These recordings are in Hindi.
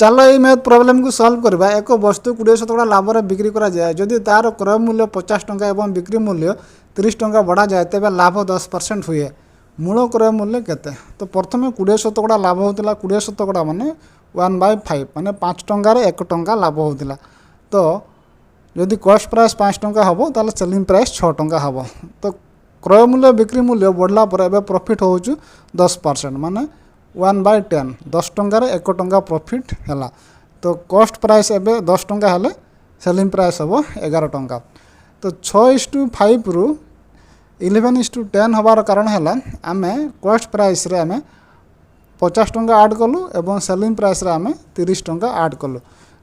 चलो ये मैथ प्रॉब्लम को सॉल्व करवा। एक वस्तु 20% लाभ बिक्री करा जाए जदि तार क्रय मूल्य 50 टंका एवं बिक्री मूल्य 30 टंका बढ़ा जाए तेज लाभ 10% हुए। मूल क्रय मूल्य केते? तो प्रथम 20% लाभ होता 20% माने 1/5 माने 5 टंकार 1 टंका लाभ होता। तो जदि कॉस्ट प्राइस 5 टंका हम ताले सेलिंग प्राइस 6 टंका हम। तो क्रय मूल्य बिक्री मूल्य बढ़ला पर एबे प्रॉफिट हो 10% माने 1/10 10 टंकार 1 टंका प्रॉफिट है। तो कॉस्ट प्राइस एबे 10 टंका हेले सेलिंग प्राइस हम 11 टंका। तो 6:5 रु 11:10 हबार कारण है आम कॉस्ट प्राइस रे आम 50 टंका ऐड कलु एवं सेलिंग प्राइस रे आम 30 टंका ऐड कलु।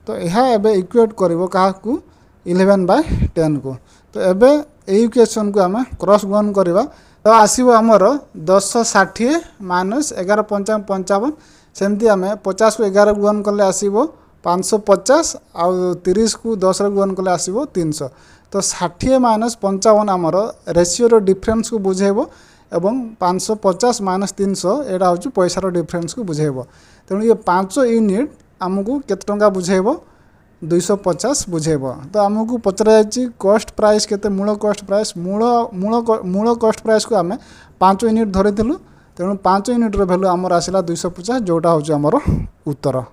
तो यह एबे इक्वेट करिवो काहाकू 11/10 को। तो एबे ए इक्वेशन को आम क्रॉस गुणन करवा। तो आसो आमर 10 60 माइनस 11 55 55 सेमती आम 50 को 11 गुणन कले आसो 550 आउ 30 को 10 गुणन कले आसो 300। तो 60 माइनस 55 आमर रेशियो डिफरेन्स को बुझेब एवं 550 माइनस 300 यहाँ हूँ पैसार डिफरेन्स को बुझेब। तेणु ये 5 यूनिट आमको केते टंका बुझेब 250 बुझेब। तो आमको पचरा कॉस्ट प्राइस केते मूल कॉस्ट प्राइस मूल कॉस्ट प्राइस को आम 5 यूनिट धरी। तेणु 5 यूनिट वैल्यू आमर आसला 250 जोटा हूँ आमर उत्तर।